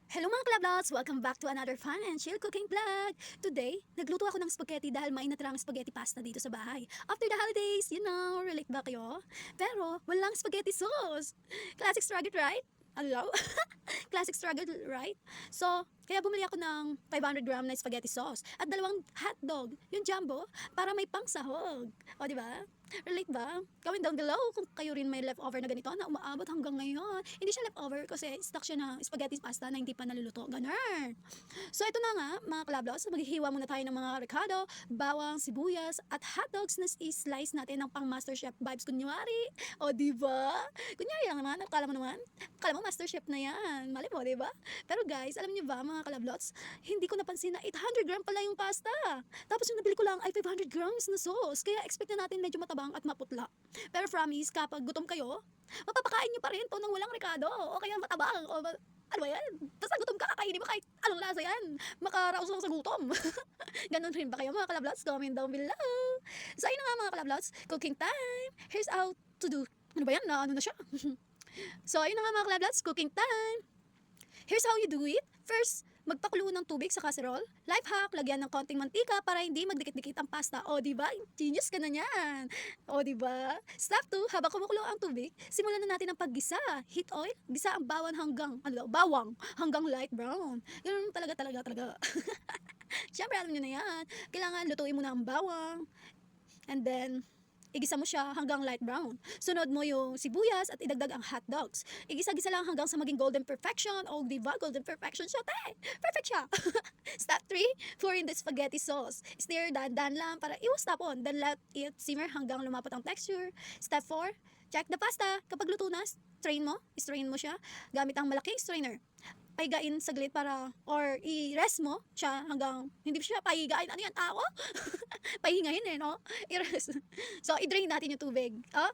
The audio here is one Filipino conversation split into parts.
Hello mga Clublots! Welcome back to another fun and chill cooking vlog! Today, nagluto ako ng spaghetti dahil may natirang spaghetti pasta dito sa bahay. After the holidays, relate ba kayo? Pero, walang spaghetti sauce! Classic struggle, right? Hello? Classic struggle, right? So, kaya bumili ako ng 500 gram na spaghetti sauce at dalawang hotdog, yung jumbo, para may pangsahog. O, di ba? Relate ba? Comment down below kung kayo rin may leftover na ganito na umaabot hanggang ngayon. Hindi siya leftover kasi stock siya na spaghetti pasta na hindi pa naluluto. Ganun. So ito na nga mga kalablos, maghihiwa muna tayo ng mga ricado, bawang, sibuyas at hotdogs na i-slice natin ng pang MasterChef vibes kunyari. O diba? Kunyari lang naman, akala mo MasterChef na yan. Mali mo, diba? Pero guys, alam niyo ba mga kalablots, hindi ko napansin na 800 gram pala yung pasta. Tapos yung nabili ko lang ay 500 grams na sauce. Kaya expect na natin medyo matabang at maputla. Pero promise, kapag gutom kayo, mapapakain niyo pa rin to ng walang ricado. O kaya matabang. Ano ba yan? Tapos nagutom ka, kakainin mo kahit anong lasa yan. Makaraos lang sa gutom. Ganon rin ba kayo mga kalablots? Comment down below. So ayun na nga mga kalablots, cooking time. Here's how to do. Ano ba yan? Ano na siya? So ayun na nga mga kalablots, cooking time. Here's how you do it. First, magpakulo ng tubig sa casserole. Life hack, lagyan ng konting mantika para hindi magdikit-dikit ang pasta. O, di ba? Genius ka na niyan. O, di ba? Step 2, habang kumukulo ang tubig, simulan na natin ang paggisa. Heat oil, gisa ang bawang hanggang light brown. Ganun talaga. Siyempre, alam niyo na yan. Kailangan lutuin mo na ang bawang. And then, igisa mo siya hanggang light brown. Sunod mo yung sibuyas at idagdag ang hot dogs. Igisa-gisa lang hanggang sa maging golden perfection. O diba, golden perfection siya, te! Perfect siya! Step 3, pour in the spaghetti sauce. Stir dahan-dahan lang para iwas tapon. Then let it simmer hanggang lumapot ang texture. Step 4, check the pasta. Kapag luto na, strain mo siya gamit ang malaking strainer. Pahigain saglit para or i-rest mo siya hanggang hindi siya pahigain. Ano yan, tao? Pahingahin no? I-rest. So, i-drain natin yung tubig. Oh?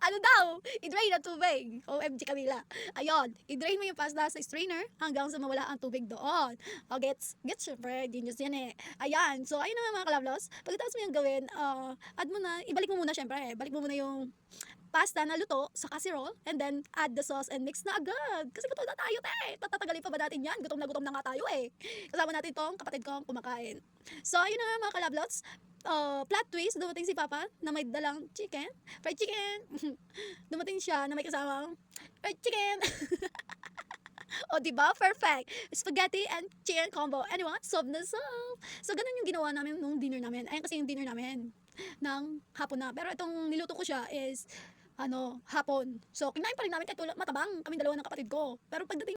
Ano daw? I-drain ang tubig. OMG Camila. Ayun, i-drain mo yung pasta sa strainer hanggang sa mawala ang tubig doon. O, gets syempre, genius yan eh. Ayan, so ayun na nga mga kalablos. Pagkatapos mo yung gawin, add mo na, ibalik mo muna syempre. Balik mo muna yung pasta na luto sa casserole and then add the sauce and mix na agad. Kasi gutom na tayo, te. Tatatagalin pa ba natin yan? Gutom na nga tayo eh. Kasama natin tong kapatid kong kumakain. So, ayun na nga mga kalablots. Plot twist, dumating si Papa na may dalang fried chicken. Dumating siya na may kasamang fried chicken. O, diba? Perfect. Spaghetti and chicken combo. Anyone? Sob na sob. So, ganun yung ginawa namin nung dinner namin. Ayun kasi yung dinner namin ng hapon na. Pero itong niluto ko siya is hapon. So, kinain pa rin namin kahit matabang kami dalawa ng kapatid ko. Pero pagdating